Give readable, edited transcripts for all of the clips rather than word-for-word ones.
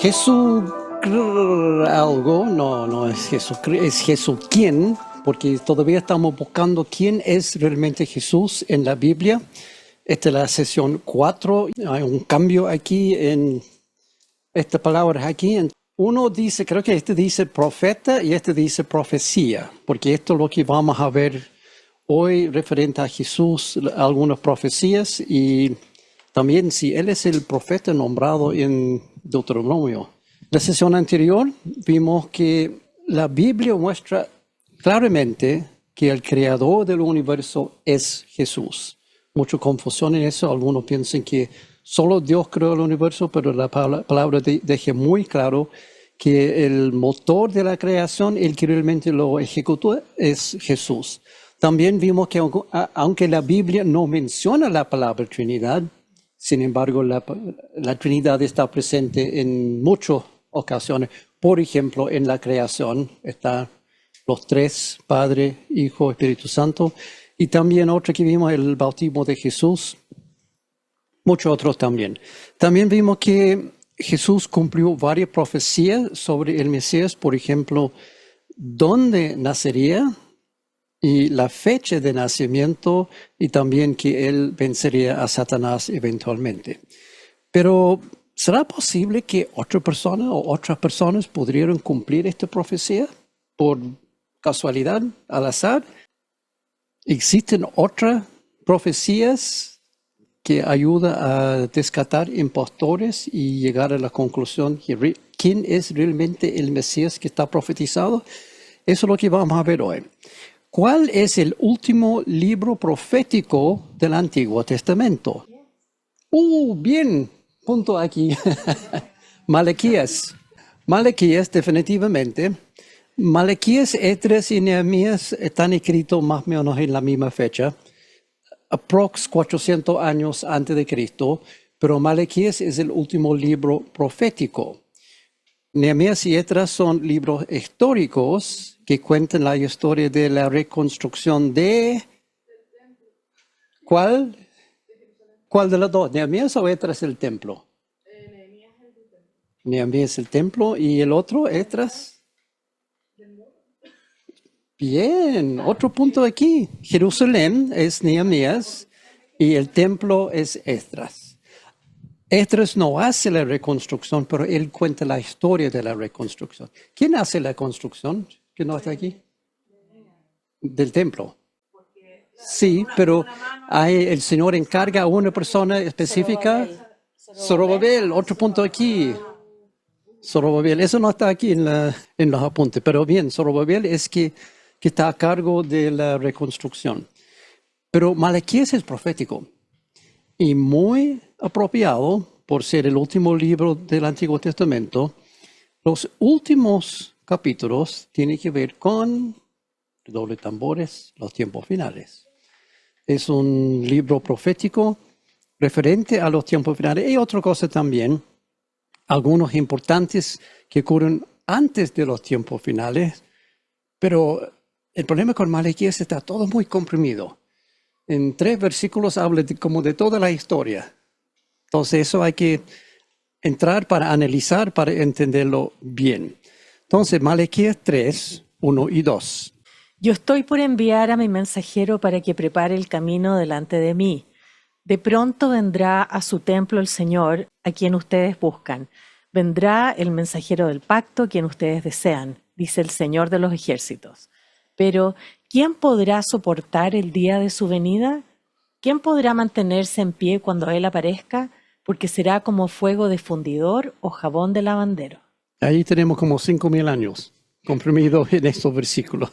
Jesús algo, no es Jesús, es Jesús quién, porque todavía estamos buscando quién es realmente Jesús en la Biblia. Esta es la sesión 4, hay un cambio aquí en estas palabras aquí. Uno dice, creo que este dice profeta y este dice profecía, porque esto es lo que vamos a ver hoy referente a Jesús, algunas profecías y también si él es el profeta nombrado en Deuteronomio. La sesión anterior vimos que la Biblia muestra claramente que el creador del universo es Jesús. Mucha confusión en eso, algunos piensan que solo Dios creó el universo, pero la palabra deja muy claro que el motor de la creación, el que realmente lo ejecutó, es Jesús. También vimos que aunque la Biblia no menciona la palabra Trinidad, sin embargo la Trinidad está presente en muchas ocasiones. Por ejemplo, en la creación están los tres, Padre, Hijo, Espíritu Santo. Y también otro que vimos, el bautismo de Jesús. Muchos otros también. También vimos que Jesús cumplió varias profecías sobre el Mesías. Por ejemplo, dónde nacería y la fecha de nacimiento y también que él vencería a Satanás eventualmente. Pero, ¿será posible que otra persona o otras personas pudieran cumplir esta profecía por casualidad, al azar? ¿Existen otras profecías que ayudan a descartar impostores y llegar a la conclusión de quién es realmente el Mesías que está profetizado? Eso es lo que vamos a ver hoy. ¿Cuál es el último libro profético del Antiguo Testamento? Bien, punto aquí. Malaquías. Malaquías, definitivamente. Malaquías, Esdras y Nehemías están escritos más o menos en la misma fecha, aprox 400 años antes de Cristo, pero Malaquías es el último libro profético. Nehemías y Esdras son libros históricos que cuentan la historia de la reconstrucción de... ¿Cuál? ¿Cuál de los dos? ¿Nehemías o Esdras el templo? Nehemías el templo y el otro, Esdras. Bien, otro punto aquí. Jerusalén es Nehemías y el templo es Esdras. Esdras no hace la reconstrucción, pero él cuenta la historia de la reconstrucción. ¿Quién hace la construcción? ¿Que no está aquí? Del templo. Sí, pero el Señor encarga a una persona específica. Zorobabel, otro punto aquí. Zorobabel, eso no está aquí en los apuntes, pero bien, Zorobabel es que está a cargo de la reconstrucción. Pero Malaquías es profético y muy apropiado por ser el último libro del Antiguo Testamento. Los últimos capítulos tienen que ver con doble tambores, los tiempos finales. Es un libro profético referente a los tiempos finales. Y otra cosa también, algunos importantes que ocurren antes de los tiempos finales, pero el problema con Malaquías está todo muy comprimido. En 3 versículos habla como de toda la historia. Entonces eso hay que entrar para analizar, para entenderlo bien. Entonces, Malaquías 3, 1 y 2. Yo estoy por enviar a mi mensajero para que prepare el camino delante de mí. De pronto vendrá a su templo el Señor, a quien ustedes buscan. Vendrá el mensajero del pacto, quien ustedes desean, dice el Señor de los ejércitos. Pero, ¿quién podrá soportar el día de su venida? ¿Quién podrá mantenerse en pie cuando Él aparezca? Porque será como fuego de fundidor o jabón de lavandero. Ahí tenemos como 5,000 años comprimidos en estos versículos.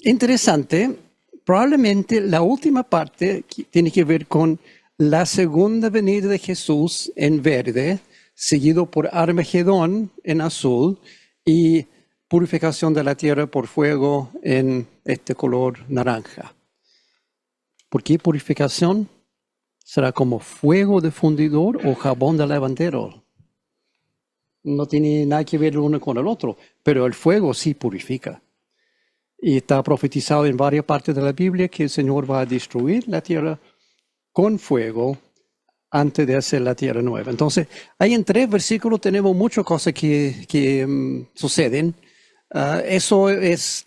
Interesante, probablemente la última parte tiene que ver con la segunda venida de Jesús en verde, seguido por Armagedón en azul y purificación de la tierra por fuego en este color naranja. ¿Por qué purificación? ¿Será como fuego de fundidor o jabón de lavandero? No tiene nada que ver el uno con el otro, pero el fuego sí purifica. Y está profetizado en varias partes de la Biblia que el Señor va a destruir la tierra con fuego antes de hacer la tierra nueva. Entonces, ahí en 3 versículos tenemos muchas cosas que suceden. Eso es,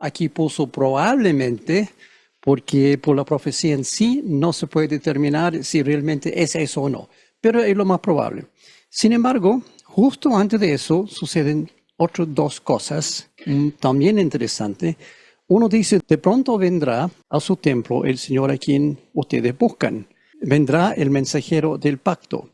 aquí puso probablemente, porque por la profecía en sí no se puede determinar si realmente es eso o no, pero es lo más probable. Sin embargo, justo antes de eso suceden otras 2 cosas también interesantes. Uno dice, de pronto vendrá a su templo el Señor a quien ustedes buscan. Vendrá el mensajero del pacto,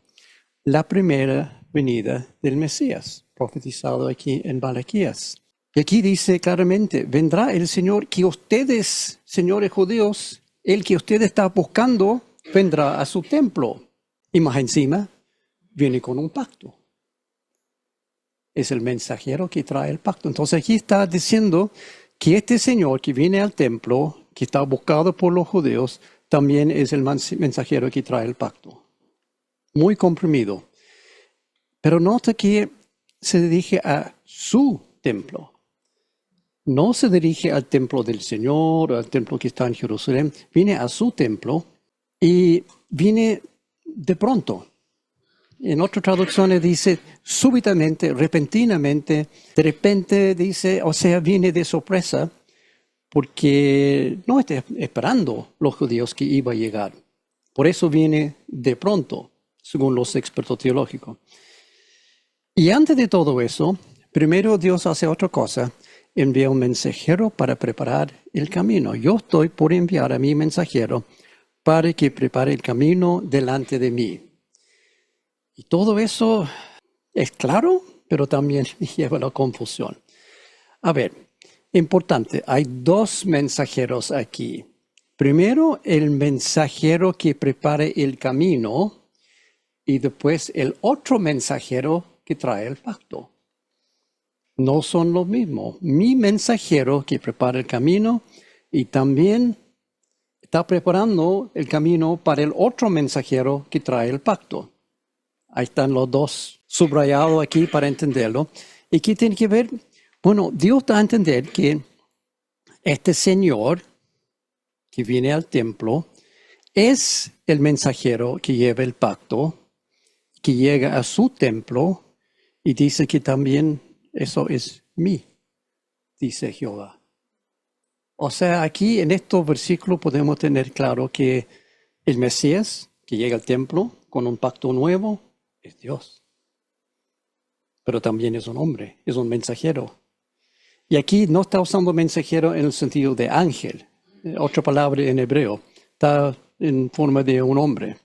la primera venida del Mesías, profetizado aquí en Malaquías. Y aquí dice claramente, vendrá el Señor que ustedes, señores judíos, el que ustedes están buscando, vendrá a su templo. Y más encima, viene con un pacto. Es el mensajero que trae el pacto. Entonces aquí está diciendo que este Señor que viene al templo, que está buscado por los judíos, también es el mensajero que trae el pacto. Muy comprimido. Pero nota que se dirige a su templo. No se dirige al templo del Señor, al templo que está en Jerusalén. Viene a su templo y viene de pronto. En otras traducciones dice súbitamente, repentinamente, de repente dice, o sea, viene de sorpresa, porque no está esperando los judíos que iba a llegar. Por eso viene de pronto, según los expertos teológicos. Y antes de todo eso, primero Dios hace otra cosa, envía un mensajero para preparar el camino. Yo estoy por enviar a mi mensajero para que prepare el camino delante de mí. Y todo eso es claro, pero también lleva a la confusión. A ver, importante, hay 2 mensajeros aquí. Primero, el mensajero que prepare el camino y después el otro mensajero que trae el pacto. No son lo mismo. Mi mensajero que prepara el camino y también está preparando el camino para el otro mensajero que trae el pacto. Ahí están los 2 subrayados aquí para entenderlo. ¿Y qué tiene que ver? Bueno, Dios da a entender que este Señor que viene al templo es el mensajero que lleva el pacto, que llega a su templo y dice que también eso es mí, dice Jehová. O sea, aquí en estos versículos podemos tener claro que el Mesías que llega al templo con un pacto nuevo es Dios. Pero también es un hombre, es un mensajero. Y aquí no está usando mensajero en el sentido de ángel. Otra palabra en hebreo. Está en forma de un hombre.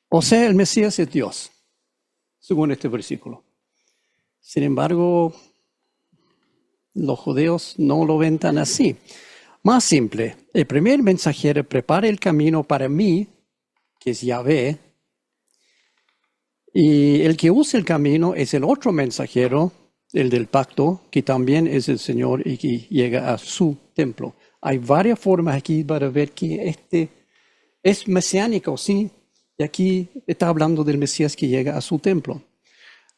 O sea, el Mesías es Dios, según este versículo. Sin embargo, los judíos no lo ven tan así. Más simple, el primer mensajero prepara el camino para mí, que es Yahvé, y el que usa el camino es el otro mensajero, el del pacto, que también es el Señor y que llega a su templo. Hay varias formas aquí para ver que este es mesiánico, sí, y aquí está hablando del Mesías que llega a su templo.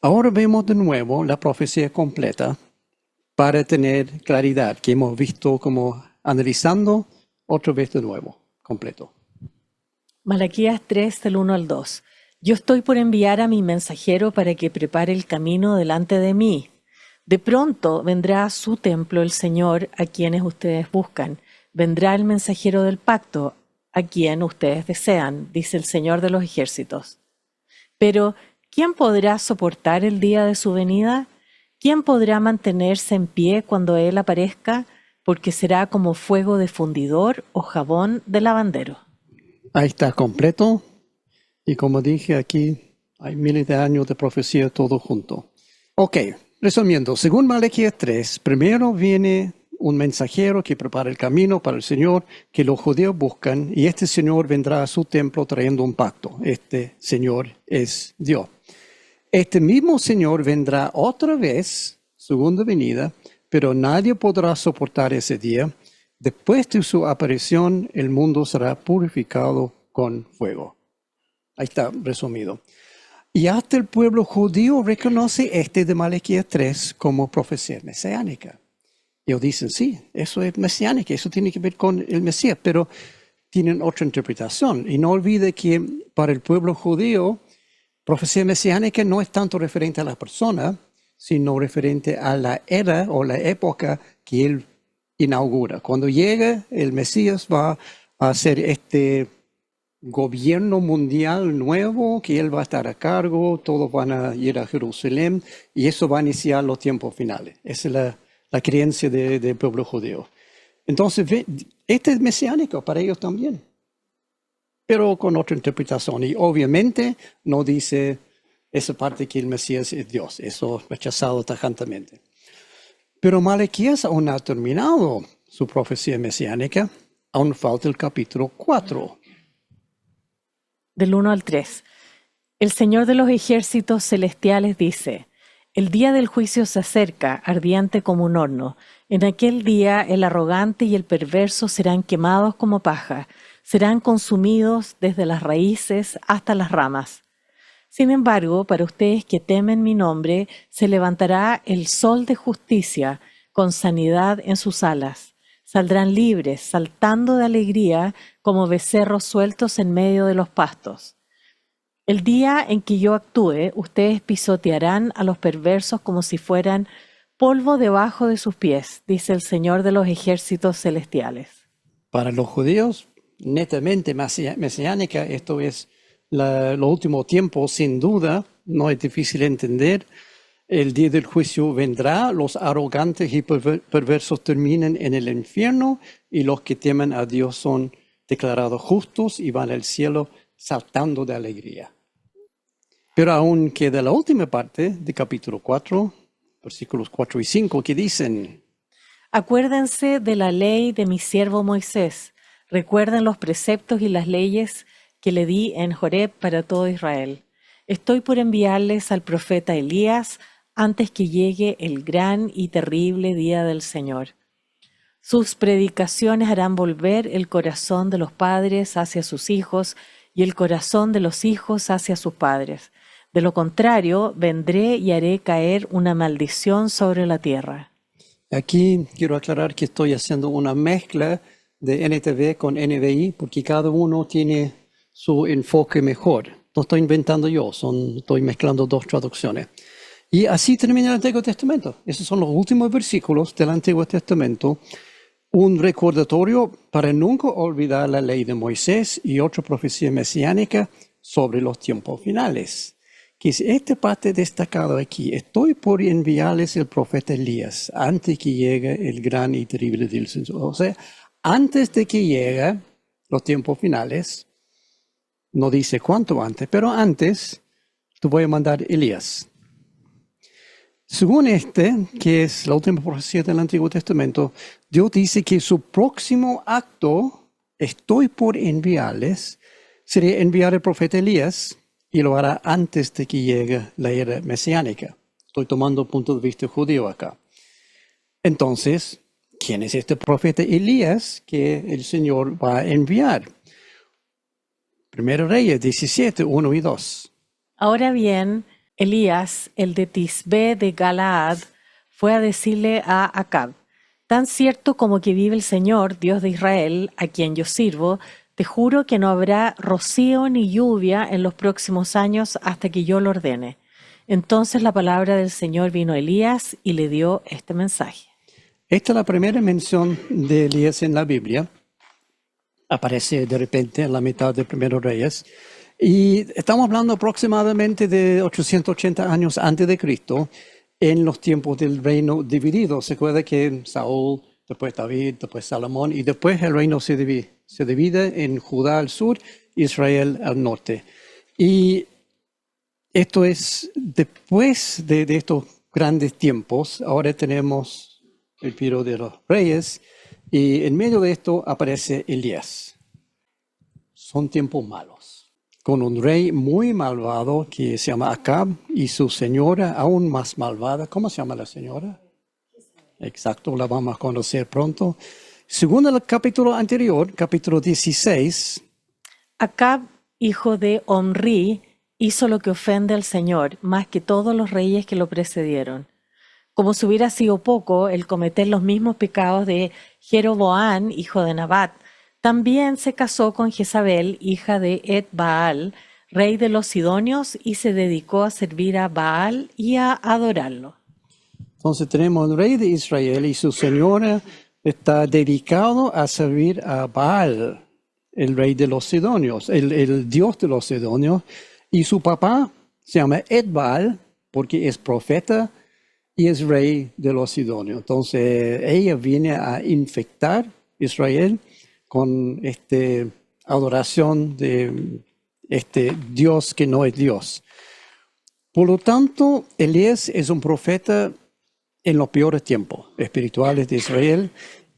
Ahora vemos de nuevo la profecía completa para tener claridad, que hemos visto como analizando otra vez de nuevo, completo. Malaquías 3, del 1 al 2. Yo estoy por enviar a mi mensajero para que prepare el camino delante de mí. De pronto vendrá a su templo el Señor a quienes ustedes buscan. Vendrá el mensajero del pacto a quien ustedes desean, dice el Señor de los ejércitos. Pero, ¿quién podrá soportar el día de su venida? ¿Quién podrá mantenerse en pie cuando Él aparezca? Porque será como fuego de fundidor o jabón de lavandero. Ahí está completo. Y como dije aquí, hay miles de años de profecía todo junto. Ok, resumiendo, según Malaquías 3, primero viene un mensajero que prepara el camino para el Señor que los judíos buscan, y este Señor vendrá a su templo trayendo un pacto. Este Señor es Dios. Este mismo Señor vendrá otra vez, segunda venida, pero nadie podrá soportar ese día. Después de su aparición, el mundo será purificado con fuego. Ahí está resumido. Y hasta el pueblo judío reconoce este de Malaquías 3 como profecía mesiánica. Ellos dicen, sí, eso es mesiánica, eso tiene que ver con el Mesías, pero tienen otra interpretación. Y no olvide que para el pueblo judío, profecía mesiánica no es tanto referente a la persona, sino referente a la era o la época que él inaugura. Cuando llegue el Mesías va a hacer este gobierno mundial nuevo, que él va a estar a cargo, todos van a ir a Jerusalén y eso va a iniciar los tiempos finales. Esa es la creencia del pueblo judío. Entonces, este es mesiánico para ellos también, pero con otra interpretación. Y obviamente no dice esa parte que el Mesías es Dios, eso rechazado tajantemente. Pero Malaquías aún no ha terminado su profecía mesiánica, aún falta el capítulo 4. Del 1 al 3. El Señor de los ejércitos celestiales dice: el día del juicio se acerca, ardiente como un horno. En aquel día el arrogante y el perverso serán quemados como paja, serán consumidos desde las raíces hasta las ramas. Sin embargo, para ustedes que temen mi nombre, se levantará el sol de justicia con sanidad en sus alas. Saldrán libres, saltando de alegría como becerros sueltos en medio de los pastos. El día en que yo actúe, ustedes pisotearán a los perversos como si fueran polvo debajo de sus pies, dice el Señor de los ejércitos celestiales. Para los judíos, netamente mesiánica, esto es los últimos tiempos, sin duda, no es difícil entender. El día del juicio vendrá, los arrogantes y perversos terminan en el infierno y los que temen a Dios son declarados justos y van al cielo saltando de alegría. Pero aún queda la última parte del capítulo 4, versículos 4 y 5, que dicen: acuérdense de la ley de mi siervo Moisés, recuerden los preceptos y las leyes que le di en Joreb para todo Israel. Estoy por enviarles al profeta Elías antes que llegue el gran y terrible día del Señor. Sus predicaciones harán volver el corazón de los padres hacia sus hijos y el corazón de los hijos hacia sus padres. De lo contrario, vendré y haré caer una maldición sobre la tierra. Aquí quiero aclarar que estoy haciendo una mezcla de NTV con NBI porque cada uno tiene su enfoque mejor. No estoy inventando yo, estoy mezclando dos traducciones. Y así termina el Antiguo Testamento. Esos son los últimos versículos del Antiguo Testamento. Un recordatorio para nunca olvidar la ley de Moisés y otra profecía mesiánica sobre los tiempos finales. Que es esta parte destacada aquí. Estoy por enviarles el profeta Elías antes que llegue el gran y terrible día del Señor. O sea, antes de que llegue los tiempos finales, no dice cuánto antes, pero antes te voy a mandar Elías. Según que es la última profecía del Antiguo Testamento, Dios dice que su próximo acto, estoy por enviarles, sería enviar al profeta Elías y lo hará antes de que llegue la era mesiánica. Estoy tomando punto de vista judío acá. Entonces, ¿quién es este profeta Elías que el Señor va a enviar? 1 Reyes 17, 1 y 2. Ahora bien, Elías, el de Tisbe de Galaad, fue a decirle a Acab: tan cierto como que vive el Señor, Dios de Israel, a quien yo sirvo, te juro que no habrá rocío ni lluvia en los próximos años hasta que yo lo ordene. Entonces la palabra del Señor vino a Elías y le dio este mensaje. Esta es la primera mención de Elías en la Biblia. Aparece de repente en la mitad de 1 Reyes. Y estamos hablando aproximadamente de 880 años antes de Cristo, en los tiempos del reino dividido. Se acuerda que Saúl, después David, después Salomón, y después el reino se divide en Judá al sur, Israel al norte. Y esto es después de estos grandes tiempos. Ahora tenemos el periodo de los reyes, y en medio de esto aparece Elías. Son tiempos malos, con un rey muy malvado que se llama Acab y su señora aún más malvada. ¿Cómo se llama la señora? Exacto, la vamos a conocer pronto. Según el capítulo anterior, capítulo 16. Acab, hijo de Omri, hizo lo que ofende al Señor, más que todos los reyes que lo precedieron. Como si hubiera sido poco el cometer los mismos pecados de Jeroboam, hijo de Nabat, También se casó con Jezabel, hija de Et-Baal, rey de los Sidonios, y se dedicó a servir a Baal y a adorarlo. Entonces tenemos el rey de Israel y su señora está dedicado a servir a Baal, el rey de los Sidonios, el dios de los Sidonios, y su papá se llama Et-Baal porque es profeta y es rey de los Sidonios. Entonces ella viene a infectar Israel con adoración de este Dios que no es Dios. Por lo tanto, Elías es un profeta en los peores tiempos espirituales de Israel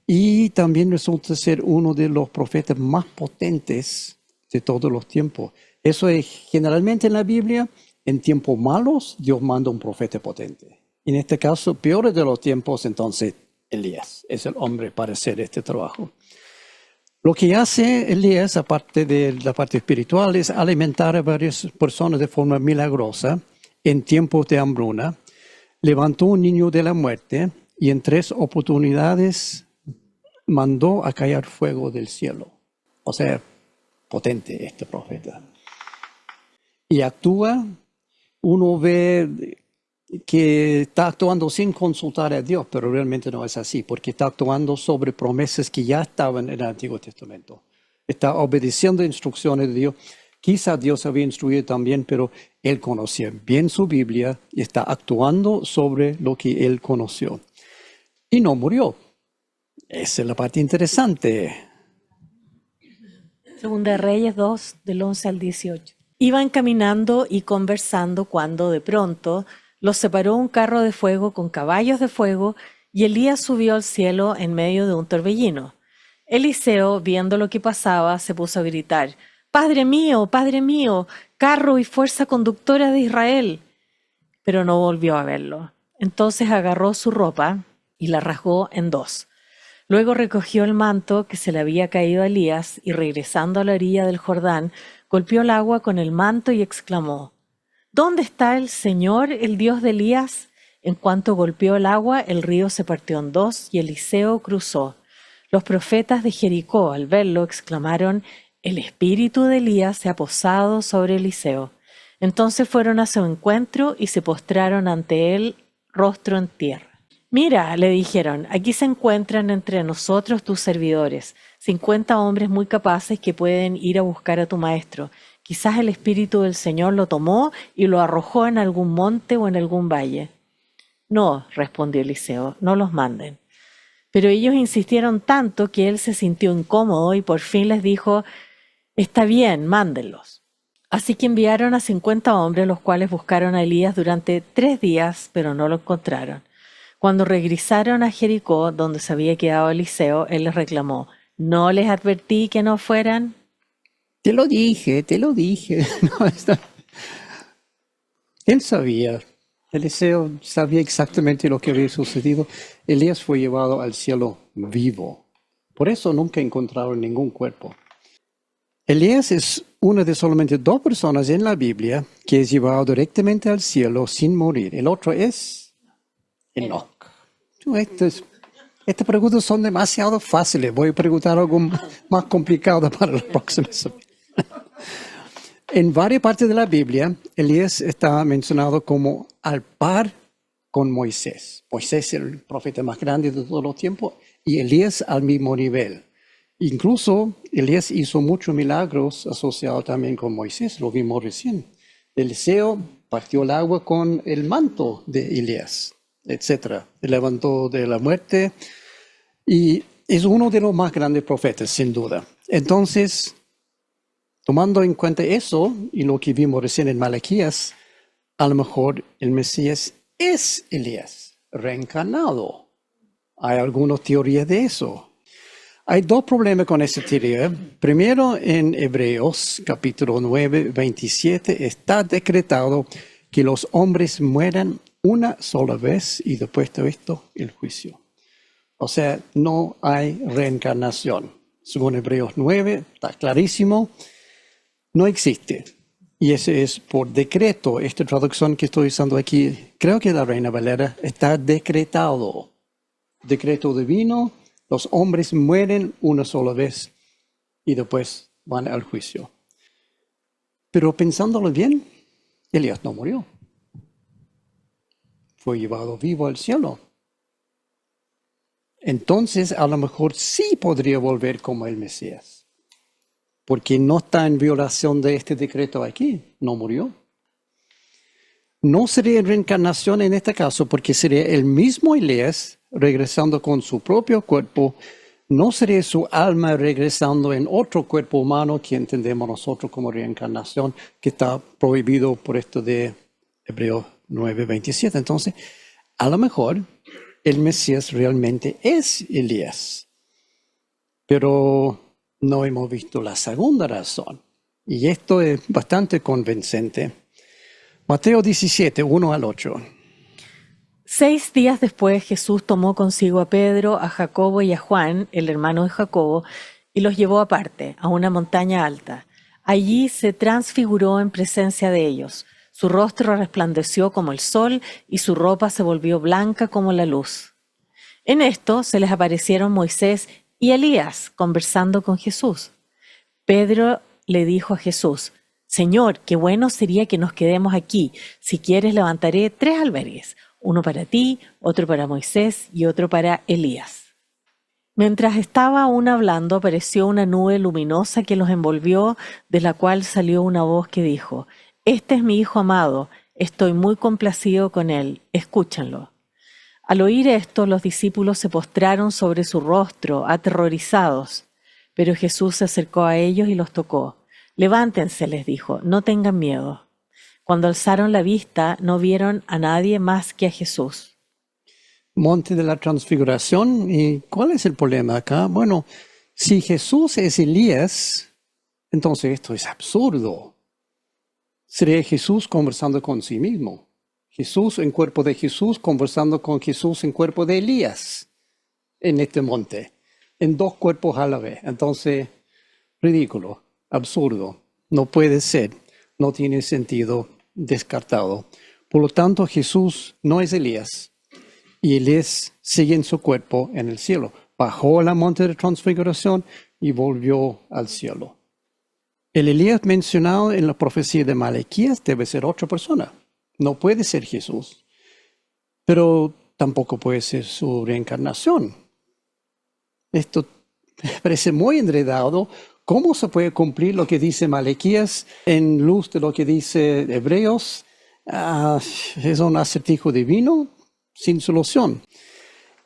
y también resulta ser uno de los profetas más potentes de todos los tiempos. Eso es generalmente en la Biblia, en tiempos malos, Dios manda un profeta potente. En este caso, peores de los tiempos, entonces Elías es el hombre para hacer este trabajo. Lo que hace Elías, aparte de la parte espiritual, es alimentar a varias personas de forma milagrosa en tiempos de hambruna. Levantó un niño de la muerte y en 3 oportunidades mandó a caer fuego del cielo. O sea, potente este profeta. Y actúa, uno ve que está actuando sin consultar a Dios, pero realmente no es así, porque está actuando sobre promesas que ya estaban en el Antiguo Testamento. Está obedeciendo instrucciones de Dios. Quizá Dios había instruido también, pero él conocía bien su Biblia y está actuando sobre lo que él conoció. Y no murió. Esa es la parte interesante. Segunda de Reyes 2, del 11 al 18. Iban caminando y conversando cuando de pronto los separó un carro de fuego con caballos de fuego y Elías subió al cielo en medio de un torbellino. Eliseo, viendo lo que pasaba, se puso a gritar: Padre mío, carro y fuerza conductora de Israel. Pero no volvió a verlo. Entonces agarró su ropa y la rasgó en 2. Luego recogió el manto que se le había caído a Elías y regresando a la orilla del Jordán, golpeó el agua con el manto y exclamó: ¿Dónde está el Señor, el Dios de Elías? En cuanto golpeó el agua, el río se partió en 2 y Eliseo cruzó. Los profetas de Jericó, al verlo, exclamaron: El espíritu de Elías se ha posado sobre Eliseo. Entonces fueron a su encuentro y se postraron ante él, rostro en tierra. Mira, le dijeron, aquí se encuentran entre nosotros tus servidores, 50 hombres muy capaces que pueden ir a buscar a tu maestro. Quizás el Espíritu del Señor lo tomó y lo arrojó en algún monte o en algún valle. No, respondió Eliseo, no los manden. Pero ellos insistieron tanto que él se sintió incómodo y por fin les dijo: Está bien, mándenlos. Así que enviaron a 50 hombres, los cuales buscaron a Elías durante 3 días, pero no lo encontraron. Cuando regresaron a Jericó, donde se había quedado Eliseo, él les reclamó: ¿No les advertí que no fueran? Te lo dije. No, Él sabía. Eliseo sabía exactamente lo que había sucedido. Elías fue llevado al cielo vivo. Por eso nunca encontraron ningún cuerpo. Elías es una de solamente 2 personas en la Biblia que es llevado directamente al cielo sin morir. El otro es Enoch. Estas preguntas son demasiado fáciles. Voy a preguntar algo más complicado para la próxima semana. En varias partes de la Biblia, Elías está mencionado como al par con Moisés. Moisés es el profeta más grande de todos los tiempos y Elías al mismo nivel. Incluso Elías hizo muchos milagros asociados también con Moisés, lo vimos recién. Eliseo partió el agua con el manto de Elías, etc. Se levantó de la muerte y es uno de los más grandes profetas, sin duda. Entonces, tomando en cuenta eso y lo que vimos recién en Malaquías, a lo mejor el Mesías es Elías, reencarnado. Hay algunas teorías de eso. Hay 2 problemas con esa teoría. Primero, en Hebreos capítulo 9, 27, está decretado que los hombres mueran una sola vez y después de esto el juicio. O sea, no hay reencarnación. Según Hebreos 9, está clarísimo, no existe. Y ese es por decreto. Esta traducción que estoy usando aquí, creo que la Reina Valera, está decretado. Decreto divino, los hombres mueren una sola vez y después van al juicio. Pero pensándolo bien, Elías no murió. Fue llevado vivo al cielo. Entonces, a lo mejor sí podría volver como el Mesías, porque no está en violación de este decreto aquí, no murió. No sería reencarnación en este caso, porque sería el mismo Elías regresando con su propio cuerpo, no sería su alma regresando en otro cuerpo humano que entendemos nosotros como reencarnación, que está prohibido por esto de Hebreos 9:27. Entonces, a lo mejor el Mesías realmente es Elías, pero no hemos visto la segunda razón, y esto es bastante convincente. Mateo 17, 1 al 8. 6 días después Jesús tomó consigo a Pedro, a Jacobo y a Juan, el hermano de Jacobo, y los llevó aparte, a una montaña alta. Allí se transfiguró en presencia de ellos. Su rostro resplandeció como el sol y su ropa se volvió blanca como la luz. En esto se les aparecieron Moisés y Elías conversando con Jesús. Pedro le dijo a Jesús: Señor, qué bueno sería que nos quedemos aquí. Si quieres, levantaré 3 albergues, uno para ti, otro para Moisés y otro para Elías. Mientras estaba aún hablando, apareció una nube luminosa que los envolvió, de la cual salió una voz que dijo: Este es mi Hijo amado, estoy muy complacido con él, escúchanlo. Al oír esto, los discípulos se postraron sobre su rostro, aterrorizados. Pero Jesús se acercó a ellos y los tocó. Levántense, les dijo, no tengan miedo. Cuando alzaron la vista, no vieron a nadie más que a Jesús. Monte de la Transfiguración. ¿Y cuál es el problema acá? Bueno, si Jesús es Elías, entonces esto es absurdo. Sería Jesús conversando con sí mismo. Jesús en cuerpo de Jesús conversando con Jesús en cuerpo de Elías en este monte, en 2 cuerpos a la vez. Entonces, ridículo, absurdo, no puede ser, no tiene sentido, descartado. Por lo tanto, Jesús no es Elías y Elías sigue en su cuerpo en el cielo. Bajó a la monte de transfiguración y volvió al cielo. El Elías mencionado en la profecía de Malaquías debe ser otra persona. No puede ser Jesús, pero tampoco puede ser su reencarnación. Esto me parece muy enredado. ¿Cómo se puede cumplir lo que dice Malaquías en luz de lo que dice Hebreos? Es un acertijo divino sin solución.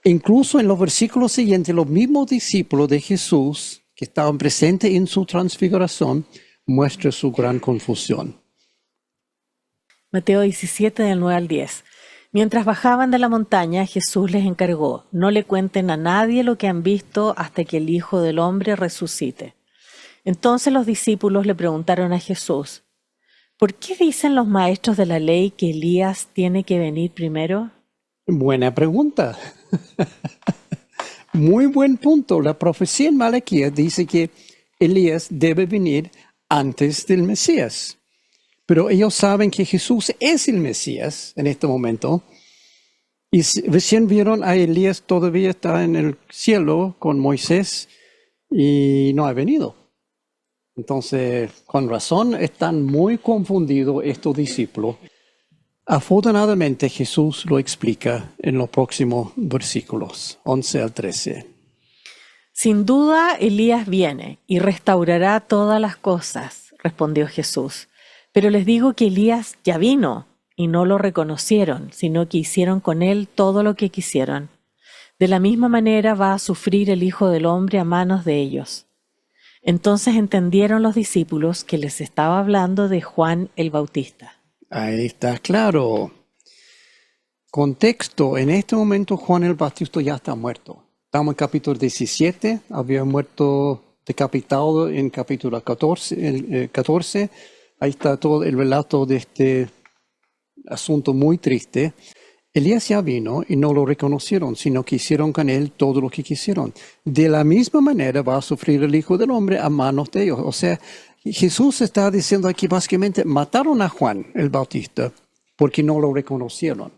Incluso en los versículos siguientes, los mismos discípulos de Jesús que estaban presentes en su transfiguración muestran su gran confusión. Mateo 17, del 9 al 10. Mientras bajaban de la montaña, Jesús les encargó: no le cuenten a nadie lo que han visto hasta que el Hijo del Hombre resucite. Entonces los discípulos le preguntaron a Jesús: ¿por qué dicen los maestros de la ley que Elías tiene que venir primero? Buena pregunta. Muy buen punto. La profecía en Malaquías dice que Elías debe venir antes del Mesías. Pero ellos saben que Jesús es el Mesías en este momento. Y recién vieron a Elías, todavía está en el cielo con Moisés y no ha venido. Entonces, con razón, están muy confundidos estos discípulos. Afortunadamente, Jesús lo explica en los próximos versículos, 11 al 13. Sin duda, Elías viene y restaurará todas las cosas, respondió Jesús. Pero les digo que Elías ya vino y no lo reconocieron, sino que hicieron con él todo lo que quisieron. De la misma manera va a sufrir el Hijo del Hombre a manos de ellos. Entonces entendieron los discípulos que les estaba hablando de Juan el Bautista. Ahí está claro. Contexto, en este momento Juan el Bautista ya está muerto. Estamos en capítulo 17, había muerto decapitado en capítulo 14. Ahí está todo el relato de este asunto muy triste. Elías ya vino y no lo reconocieron, sino que hicieron con él todo lo que quisieron. De la misma manera va a sufrir el Hijo del Hombre a manos de ellos. O sea, Jesús está diciendo aquí básicamente, mataron a Juan el Bautista porque no lo reconocieron.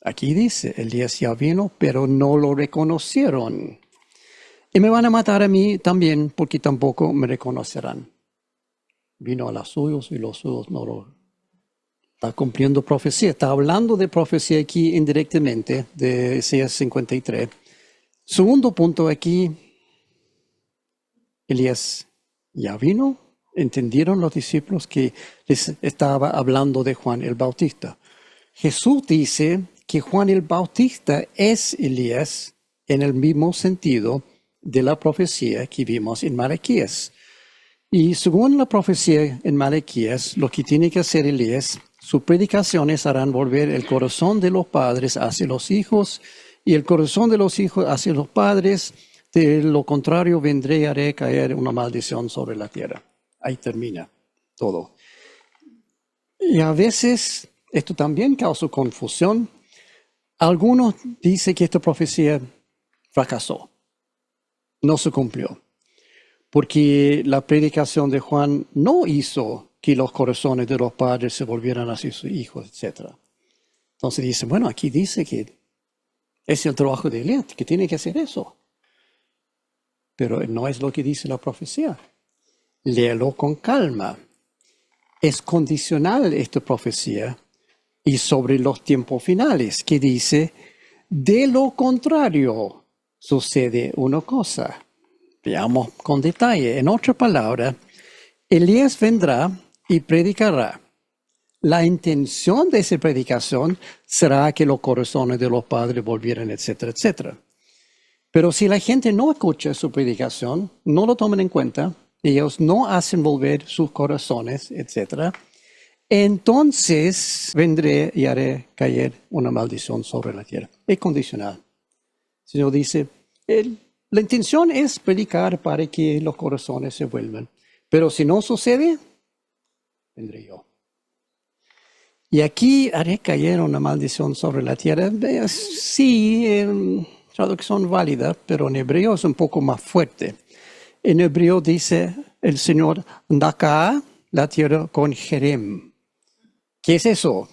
Aquí dice, Elías ya vino, pero no lo reconocieron. Y me van a matar a mí también, porque tampoco me reconocerán. Vino a los suyos y los suyos no lo... Está cumpliendo profecía. Está hablando de profecía aquí indirectamente, de Isaías 53. Segundo punto aquí, Elías ya vino. Entendieron los discípulos que les estaba hablando de Juan el Bautista. Jesús dice que Juan el Bautista es Elías en el mismo sentido de la profecía que vimos en Malaquías. Y según la profecía en Malaquías, lo que tiene que hacer Elías, sus predicaciones harán volver el corazón de los padres hacia los hijos y el corazón de los hijos hacia los padres. De lo contrario, vendré y haré caer una maldición sobre la tierra. Ahí termina todo. Y a veces esto también causa confusión. Algunos dicen que esta profecía fracasó, no se cumplió, porque la predicación de Juan no hizo que los corazones de los padres se volvieran hacia sus hijos, etc. Entonces dicen, bueno, aquí dice que es el trabajo de Elías, que tiene que hacer eso. Pero no es lo que dice la profecía. Léelo con calma. Es condicional esta profecía y sobre los tiempos finales, que dice, de lo contrario, sucede una cosa. Veamos con detalle. En otra palabra, Elías vendrá y predicará. La intención de esa predicación será que los corazones de los padres volvieran, etcétera, etcétera. Pero si la gente no escucha su predicación, no lo toman en cuenta, ellos no hacen volver sus corazones, etc., entonces vendré y haré caer una maldición sobre la tierra. Es condicional. El Señor dice, la intención es predicar para que los corazones se vuelvan. Pero si no sucede, vendré yo. Y aquí haré caer una maldición sobre la tierra. Sí, traducción válida, pero en hebreo es un poco más fuerte. En hebreo dice el Señor, Daka, la tierra con Jerem. ¿Qué es eso?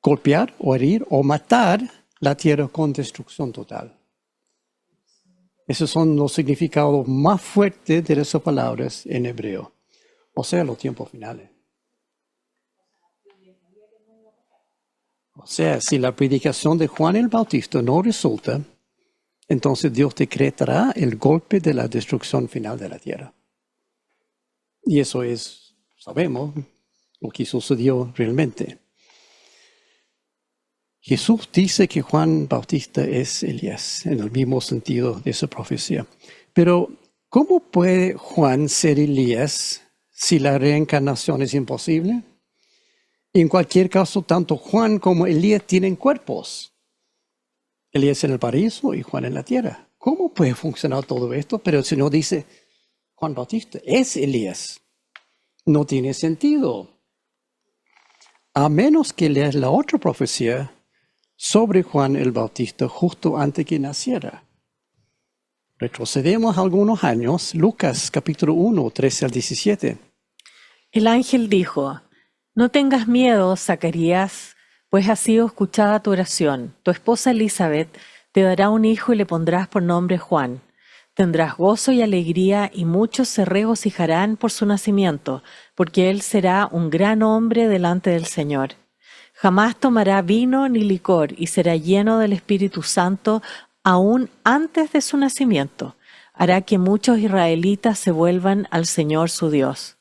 Golpear o herir o matar la tierra con destrucción total. Esos son los significados más fuertes de esas palabras en hebreo. O sea, los tiempos finales. O sea, si la predicación de Juan el Bautista no resulta, entonces Dios decretará el golpe de la destrucción final de la tierra. Y eso es, sabemos, lo que sucedió realmente. Jesús dice que Juan Bautista es Elías, en el mismo sentido de esa profecía. Pero, ¿cómo puede Juan ser Elías si la reencarnación es imposible? En cualquier caso, tanto Juan como Elías tienen cuerpos. Elías en el paraíso y Juan en la tierra. ¿Cómo puede funcionar todo esto? Pero el Señor dice, Juan Bautista es Elías. No tiene sentido. A menos que leas la otra profecía sobre Juan el Bautista justo antes que naciera. Retrocedemos algunos años, Lucas capítulo 1, 13 al 17. El ángel dijo, no tengas miedo, Zacarías, pues ha sido escuchada tu oración. Tu esposa Elizabeth te dará un hijo y le pondrás por nombre Juan. Tendrás gozo y alegría y muchos se regocijarán por su nacimiento, porque él será un gran hombre delante del Señor. Jamás tomará vino ni licor y será lleno del Espíritu Santo aún antes de su nacimiento. Hará que muchos israelitas se vuelvan al Señor su Dios.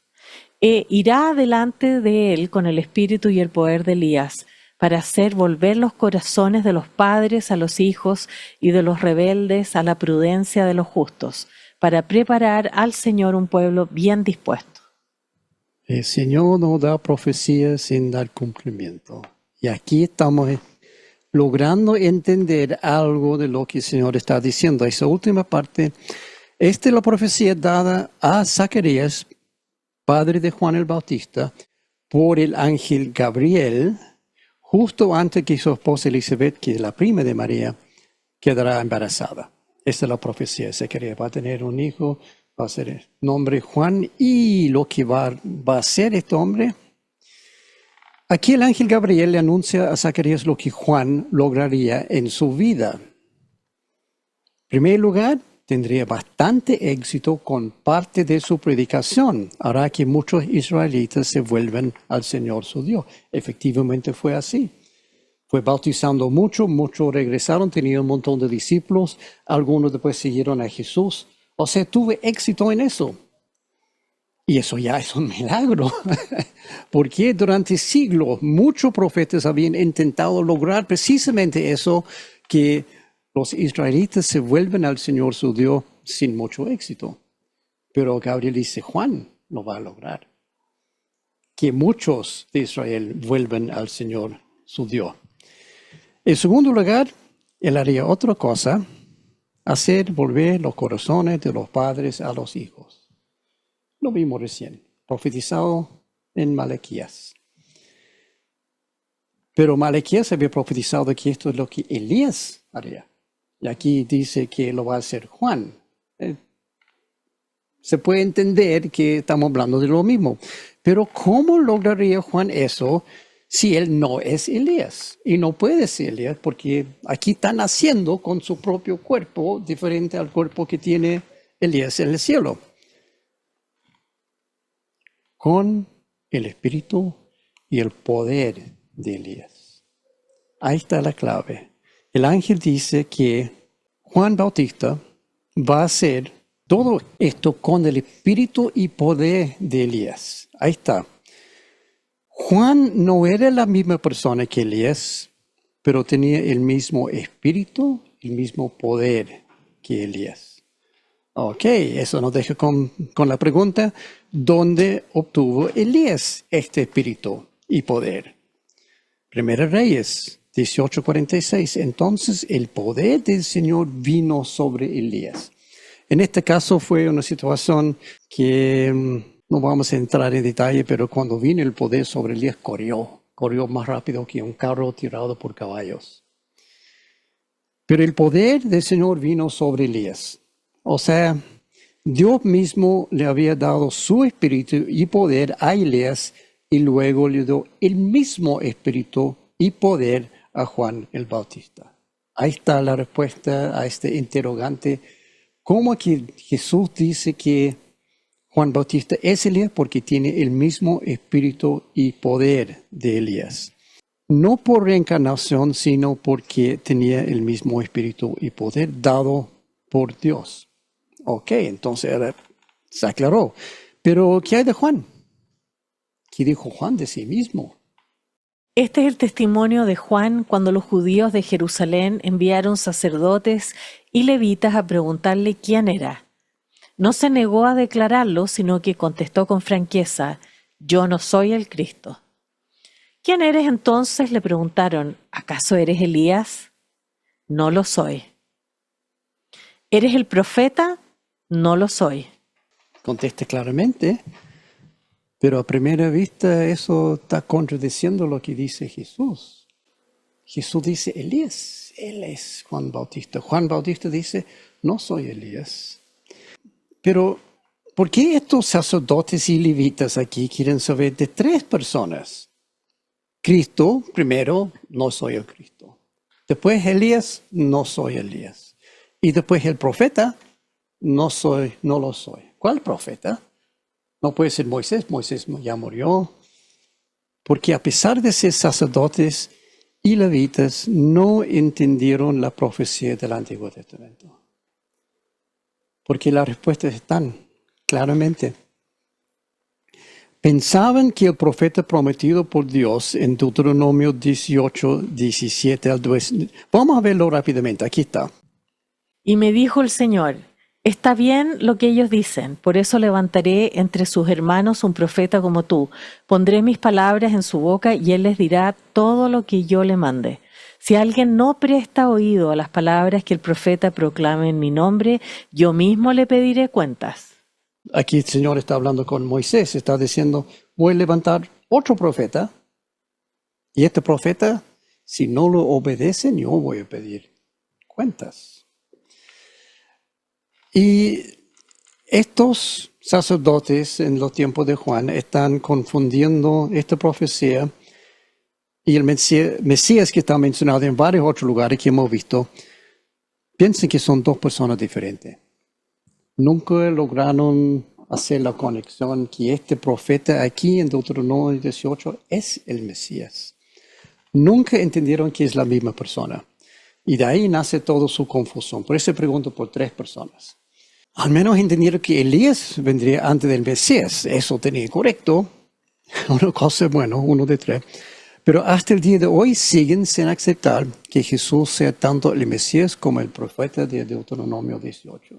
Irá delante de él con el espíritu y el poder de Elías, para hacer volver los corazones de los padres a los hijos y de los rebeldes a la prudencia de los justos, para preparar al Señor un pueblo bien dispuesto. El Señor no da profecías sin dar cumplimiento. Y aquí estamos logrando entender algo de lo que el Señor está diciendo. Esa última parte, esta es la profecía dada a Zacarías, padre de Juan el Bautista, por el ángel Gabriel, justo antes que su esposa Elizabeth, que es la prima de María, quedará embarazada. Esta es la profecía. Zacarías va a tener un hijo, va a ser el nombre Juan, y lo que va a ser este hombre. Aquí el ángel Gabriel le anuncia a Zacarías lo que Juan lograría en su vida. En primer lugar, tendría bastante éxito con parte de su predicación. Hará que muchos israelitas se vuelvan al Señor su Dios. Efectivamente fue así. Fue bautizando muchos regresaron, tenía un montón de discípulos, algunos después siguieron a Jesús. O sea, tuve éxito en eso. Y eso ya es un milagro, porque durante siglos muchos profetas habían intentado lograr precisamente eso, que los israelitas se vuelven al Señor su Dios sin mucho éxito. Pero Gabriel dice, Juan lo va a lograr. Que muchos de Israel vuelvan al Señor su Dios. En segundo lugar, él haría otra cosa, hacer volver los corazones de los padres a los hijos. Lo vimos recién, profetizado en Malaquías. Pero Malaquías había profetizado que esto es lo que Elías haría. Y aquí dice que lo va a hacer Juan. Se puede entender que estamos hablando de lo mismo. Pero ¿cómo lograría Juan eso si él no es Elías? Y no puede ser Elías porque aquí está naciendo con su propio cuerpo diferente al cuerpo que tiene Elías en el cielo. Con el espíritu y el poder de Elías. Ahí está la clave. El ángel dice que Juan Bautista va a hacer todo esto con el espíritu y poder de Elías. Ahí está. Juan no era la misma persona que Elías, pero tenía el mismo espíritu, el mismo poder que Elías. Ok, eso nos deja con la pregunta, ¿dónde obtuvo Elías este espíritu y poder? Primera Reyes 18:46. Entonces el poder del Señor vino sobre Elías. En este caso fue una situación que no vamos a entrar en detalle, pero cuando vino el poder sobre Elías, corrió más rápido que un carro tirado por caballos. Pero el poder del Señor vino sobre Elías. O sea, Dios mismo le había dado su espíritu y poder a Elías y luego le dio el mismo espíritu y poder a Juan el Bautista. Ahí está la respuesta a este interrogante. ¿Cómo que Jesús dice que Juan Bautista es Elías? Porque tiene el mismo espíritu y poder de Elías. No por reencarnación, sino porque tenía el mismo espíritu y poder dado por Dios. Ok, entonces se aclaró. Pero, ¿qué hay de Juan? ¿Qué dijo Juan de sí mismo? Este es el testimonio de Juan cuando los judíos de Jerusalén enviaron sacerdotes y levitas a preguntarle quién era. No se negó a declararlo, sino que contestó con franqueza, yo no soy el Cristo. ¿Quién eres entonces?, le preguntaron, ¿acaso eres Elías? No lo soy. ¿Eres el profeta? No lo soy. Conteste claramente, pero a primera vista eso está contradiciendo lo que dice Jesús. Jesús dice Elías, él es Juan Bautista. Juan Bautista dice, no soy Elías. Pero, ¿por qué estos sacerdotes y levitas aquí quieren saber de tres personas? Cristo, primero, no soy el Cristo. Después Elías, no soy Elías. Y después el profeta, no lo soy. ¿Cuál profeta? No puede ser Moisés ya murió. Porque a pesar de ser sacerdotes y levitas, no entendieron la profecía del Antiguo Testamento. Porque las respuestas están claramente. Pensaban que el profeta prometido por Dios en Deuteronomio 18, 17 al 2. Vamos a verlo rápidamente, aquí está. Y me dijo el Señor, está bien lo que ellos dicen, por eso levantaré entre sus hermanos un profeta como tú. Pondré mis palabras en su boca y él les dirá todo lo que yo le mande. Si alguien no presta oído a las palabras que el profeta proclame en mi nombre, yo mismo le pediré cuentas. Aquí el Señor está hablando con Moisés, está diciendo, voy a levantar otro profeta, y este profeta, si no lo obedecen, yo voy a pedir cuentas. Y estos sacerdotes en los tiempos de Juan están confundiendo esta profecía y el Mesías que está mencionado en varios otros lugares que hemos visto, piensan que son dos personas diferentes. nunca lograron hacer la conexión que este profeta aquí en Deuteronomio 18 es el Mesías. Nunca entendieron que es la misma persona. Y de ahí nace toda su confusión. Por eso pregunto por 3 personas. Al menos entendieron que Elías vendría antes del Mesías. Eso tenía correcto. Una cosa, bueno, 1 de 3. Pero hasta el día de hoy siguen sin aceptar que Jesús sea tanto el Mesías como el profeta de Deuteronomio 18.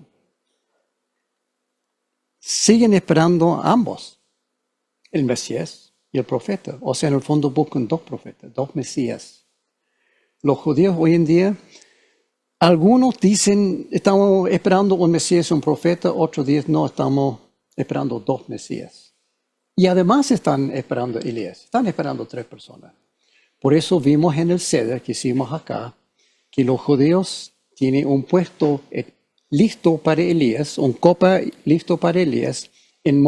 Siguen esperando a ambos, el Mesías y el profeta. O sea, en el fondo buscan 2 profetas, 2 Mesías. Los judíos hoy en día, algunos dicen, estamos esperando un Mesías y un profeta, otros dicen, no, estamos esperando 2 Mesías. Y además están esperando a Elías, están esperando 3 personas. Por eso vimos en el Seder que hicimos acá, que los judíos tienen un puesto listo para Elías, un copa listo para Elías. En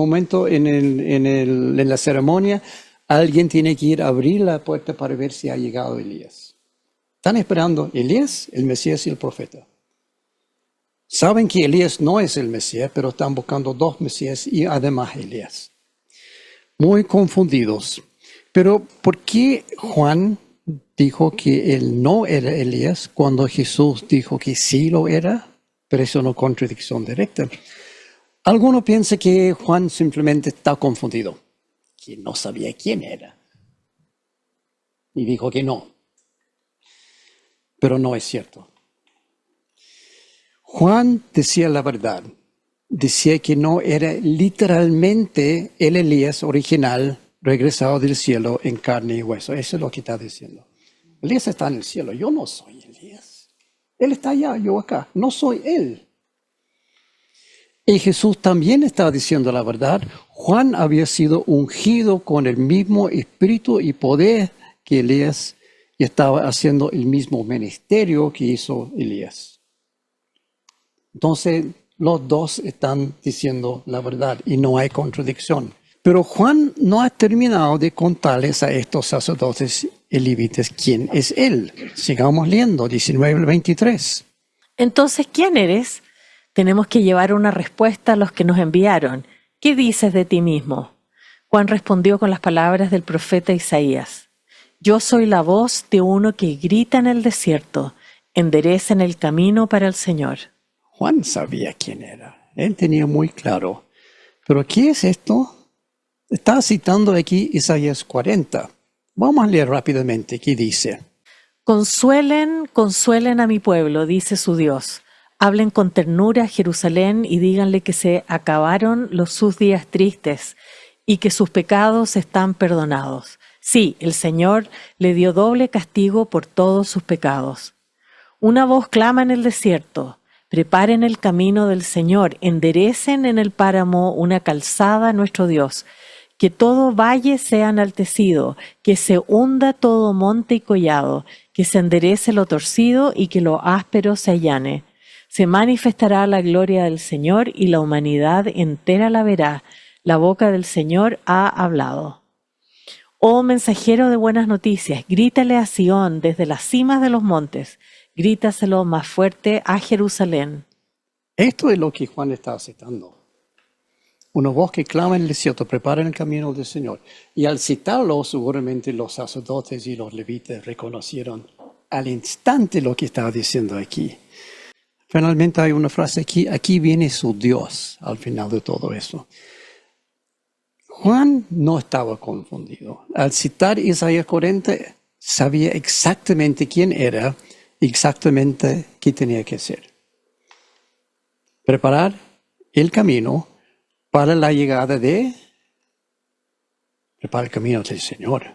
la ceremonia, alguien tiene que ir a abrir la puerta para ver si ha llegado Elías. Están esperando Elías, el Mesías y el profeta. Saben que Elías no es el Mesías, pero están buscando 2 Mesías y además Elías. Muy confundidos. Pero ¿por qué Juan dijo que él no era Elías cuando Jesús dijo que sí lo era? Pero eso no es contradicción directa. Algunos piensan que Juan simplemente está confundido, que no sabía quién era. Y dijo que no. Pero no es cierto. Juan decía la verdad. Decía que no era literalmente el Elías original regresado del cielo en carne y hueso. Eso es lo que está diciendo. Elías está en el cielo. Yo no soy Elías. Él está allá, yo acá. No soy él. Y Jesús también estaba diciendo la verdad. Juan había sido ungido con el mismo espíritu y poder que Elías y estaba haciendo el mismo ministerio que hizo Elías. Entonces, los 2 están diciendo la verdad y no hay contradicción. Pero Juan no ha terminado de contarles a estos sacerdotes y levitas quién es él. Sigamos leyendo, 19-23. Entonces, ¿quién eres? Tenemos que llevar una respuesta a los que nos enviaron. ¿Qué dices de ti mismo? Juan respondió con las palabras del profeta Isaías. Yo soy la voz de uno que grita en el desierto, enderecen el camino para el Señor. Juan sabía quién era. Él tenía muy claro. ¿Pero qué es esto? Está citando aquí Isaías 40. Vamos a leer rápidamente qué dice. Consuelen, consuelen a mi pueblo, dice su Dios. Hablen con ternura a Jerusalén y díganle que se acabaron sus días tristes y que sus pecados están perdonados. Sí, el Señor le dio doble castigo por todos sus pecados. Una voz clama en el desierto. Preparen el camino del Señor, enderecen en el páramo una calzada a nuestro Dios. Que todo valle sea enaltecido, que se hunda todo monte y collado, que se enderece lo torcido y que lo áspero se allane. Se manifestará la gloria del Señor y la humanidad entera la verá. La boca del Señor ha hablado. Oh mensajero de buenas noticias, grítale a Sión desde las cimas de los montes. Grítaselo más fuerte a Jerusalén. Esto es lo que Juan está citando. Una voz que clama en el desierto, preparen el camino del Señor. Y al citarlo, seguramente los sacerdotes y los levitas reconocieron al instante lo que estaba diciendo aquí. Finalmente hay una frase aquí viene su Dios al final de todo eso. Juan no estaba confundido. Al citar Isaías 40, sabía exactamente quién era, exactamente qué tenía que hacer. Preparar el camino para la llegada preparar el camino del Señor.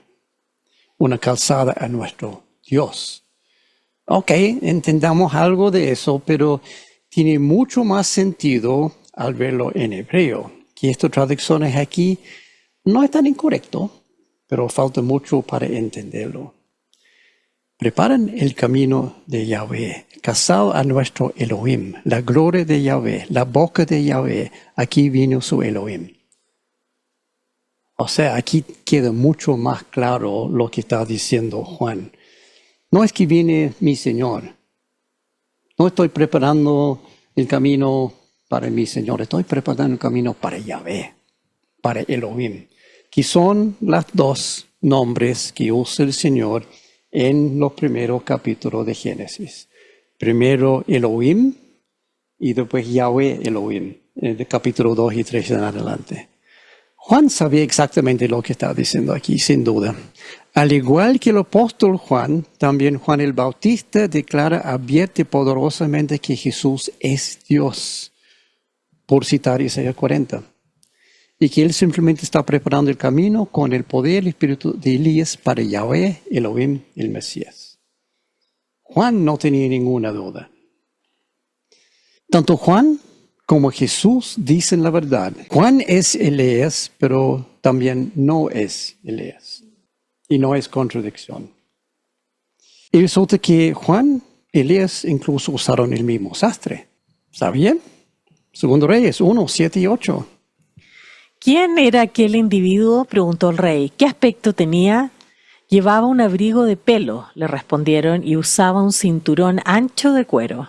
Una calzada a nuestro Dios. Ok, entendamos algo de eso, pero tiene mucho más sentido al verlo en hebreo. Que estas traducciones aquí no están incorrectas, pero falta mucho para entenderlo. Preparan el camino de Yahvé, calzado a nuestro Elohim, la gloria de Yahvé, la boca de Yahvé, aquí vino su Elohim. O sea, aquí queda mucho más claro lo que está diciendo Juan. No es que viene mi Señor. No estoy preparando el camino para mi Señor, estoy preparando el camino para Yahvé, para Elohim, que son los dos nombres que usa el Señor en los primeros capítulos de Génesis. Primero Elohim y después Yahvé Elohim, en el capítulo 2 y 3 en adelante. Juan sabía exactamente lo que estaba diciendo aquí, sin duda. Al igual que el apóstol Juan, también Juan el Bautista declara abierta y poderosamente que Jesús es Dios, por citar Isaías 40. Y que él simplemente está preparando el camino con el poder y el espíritu de Elías para Yahvé, Elohim, el Mesías. Juan no tenía ninguna duda. Tanto Juan como Jesús dicen la verdad. Juan es Elías, pero también no es Elías. Y no es contradicción. Y resulta que Juan y Elías incluso usaron el mismo sastre. ¿Está bien? Segundo Reyes 1, 7 y 8. ¿Quién era aquel individuo?, preguntó el rey. ¿Qué aspecto tenía? Llevaba un abrigo de pelo, le respondieron, y usaba un cinturón ancho de cuero.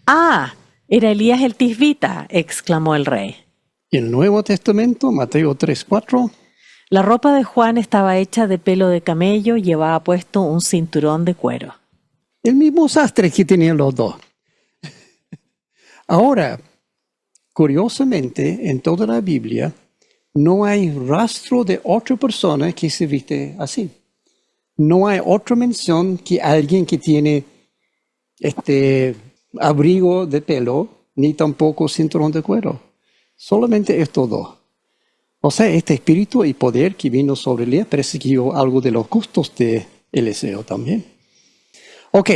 ¡Ah! Era Elías el Tisbita, exclamó el rey. Y el Nuevo Testamento, Mateo 3, 4. La ropa de Juan estaba hecha de pelo de camello y llevaba puesto un cinturón de cuero. El mismo sastre que tenían los dos. Ahora, curiosamente, en toda la Biblia, no hay rastro de otra persona que se viste así. No hay otra mención que alguien que tiene abrigo de pelo, ni tampoco cinturón de cuero. Solamente estos dos. O sea, este espíritu y poder que vino sobre Elías parece que dio algo de los gustos de Eliseo también. Ok,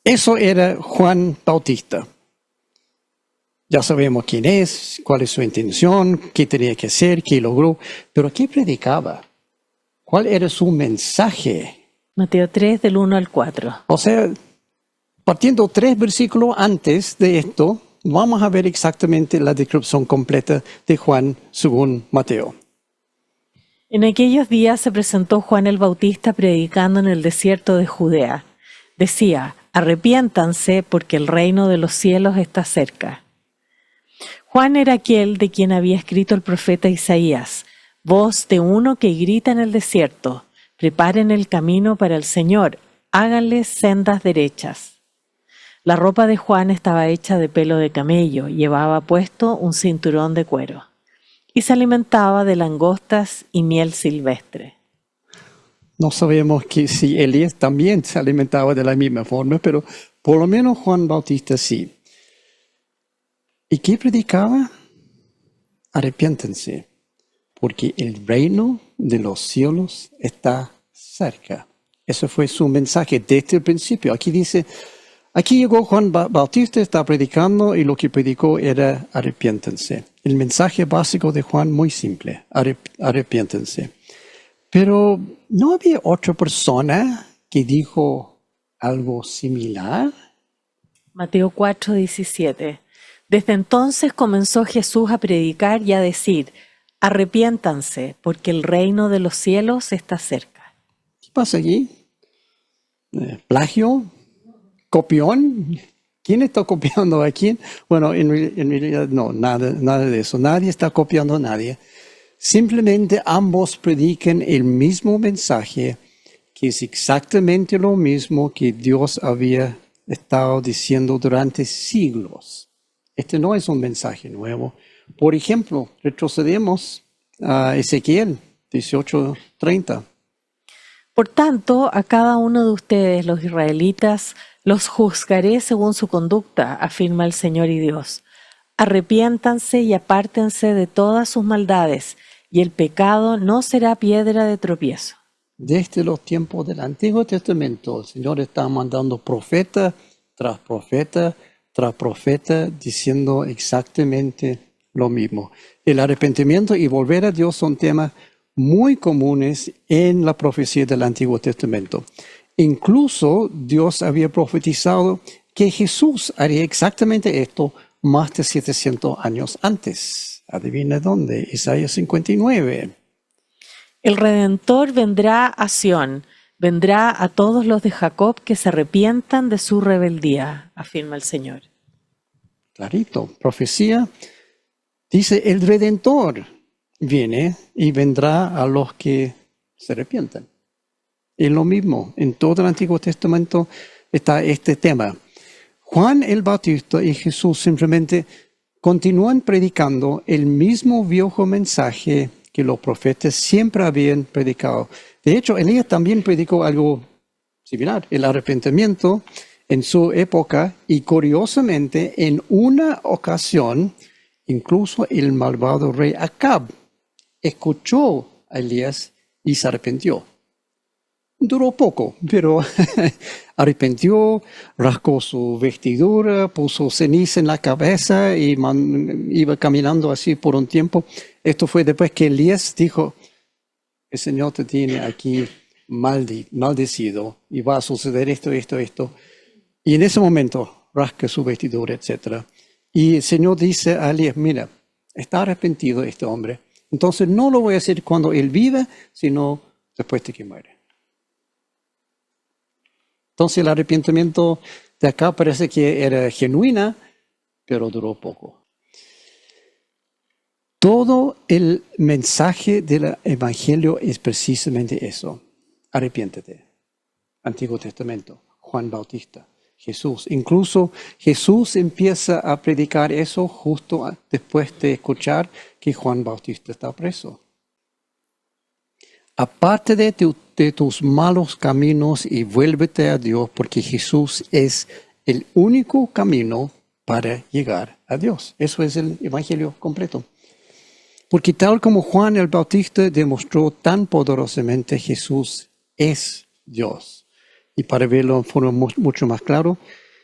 eso era Juan Bautista. Ya sabemos quién es, cuál es su intención, qué tenía que hacer, qué logró, pero ¿qué predicaba? ¿Cuál era su mensaje? Mateo 3, del 1 al 4. O sea, partiendo 3 versículos antes de esto, vamos a ver exactamente la descripción completa de Juan según Mateo. En aquellos días se presentó Juan el Bautista predicando en el desierto de Judea. Decía, arrepiéntanse porque el reino de los cielos está cerca. Juan era aquel de quien había escrito el profeta Isaías, voz de uno que grita en el desierto, preparen el camino para el Señor, háganle sendas derechas. La ropa de Juan estaba hecha de pelo de camello, llevaba puesto un cinturón de cuero, y se alimentaba de langostas y miel silvestre. No sabemos que si Elías también se alimentaba de la misma forma, pero por lo menos Juan Bautista sí. ¿Y qué predicaba? Arrepiéntense, porque el reino de los cielos está cerca. Ese fue su mensaje desde el principio. Aquí dice, aquí llegó Juan Bautista, está predicando y lo que predicó era arrepiéntense. El mensaje básico de Juan muy simple, arrepiéntense. Pero ¿no había otra persona que dijo algo similar? Mateo 4, 17. Desde entonces comenzó Jesús a predicar y a decir, arrepiéntanse, porque el reino de los cielos está cerca. ¿Qué pasa allí? ¿Plagio? ¿Copión? ¿Quién está copiando a quién? Bueno, en realidad no, nada de eso. Nadie está copiando a nadie. Simplemente ambos predican el mismo mensaje, que es exactamente lo mismo que Dios había estado diciendo durante siglos. Este no es un mensaje nuevo. Por ejemplo, retrocedemos a Ezequiel 18:30. Por tanto, a cada uno de ustedes, los israelitas, los juzgaré según su conducta, afirma el Señor y Dios. Arrepiéntanse y apártense de todas sus maldades, y el pecado no será piedra de tropiezo. Desde los tiempos del Antiguo Testamento, el Señor está mandando profeta tras profeta tras profeta diciendo exactamente lo mismo. El arrepentimiento y volver a Dios son temas muy comunes en la profecía del Antiguo Testamento. Incluso Dios había profetizado que Jesús haría exactamente esto más de 700 años antes. Adivina dónde, Isaías 59. El Redentor vendrá a Sión, vendrá a todos los de Jacob que se arrepientan de su rebeldía, afirma el Señor. clarito. Profecía dice, el Redentor viene y vendrá a los que se arrepientan. Es lo mismo, en todo el Antiguo Testamento está este tema. Juan el Bautista y Jesús simplemente continúan predicando el mismo viejo mensaje que los profetas siempre habían predicado. De hecho, Elías también predicó algo similar, el arrepentimiento en su época, y curiosamente, en una ocasión, incluso el malvado rey Acab escuchó a Elías y se arrepintió. Duró poco, pero arrepintió, rascó su vestidura, puso ceniza en la cabeza y iba caminando así por un tiempo. Esto fue después que Elías dijo, el Señor te tiene aquí maldecido y va a suceder esto. Y en ese momento rasca su vestidura, etc. Y el Señor dice a Elías, mira, está arrepentido este hombre. Entonces no lo voy a hacer cuando él vive, sino después de que muere. Entonces el arrepentimiento de acá parece que era genuina, pero duró poco. Todo el mensaje del Evangelio es precisamente eso. Arrepiéntete. Antiguo Testamento, Juan Bautista, Jesús. Incluso Jesús empieza a predicar eso justo después de escuchar que Juan Bautista está preso. Aparte de tus malos caminos y vuélvete a Dios, porque Jesús es el único camino para llegar a Dios. Eso es el Evangelio completo. Porque tal como Juan el Bautista demostró tan poderosamente, Jesús es Dios. Y para verlo en forma mucho más claro,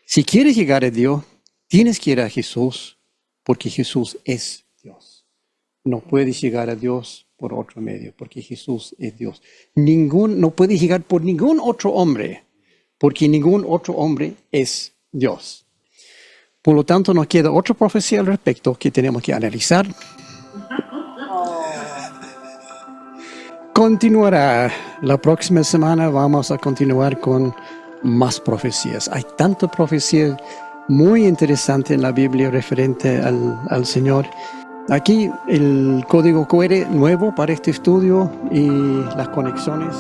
si quieres llegar a Dios, tienes que ir a Jesús, porque Jesús es Dios. No puedes llegar a Dios por otro medio, porque Jesús es Dios. No puede llegar por ningún otro hombre, porque ningún otro hombre es Dios. Por lo tanto, nos queda otra profecía al respecto que tenemos que analizar. Continuará. La próxima semana vamos a continuar con más profecías. Hay tanta profecía muy interesante en la Biblia referente al Señor. Aquí el código QR nuevo para este estudio y las conexiones.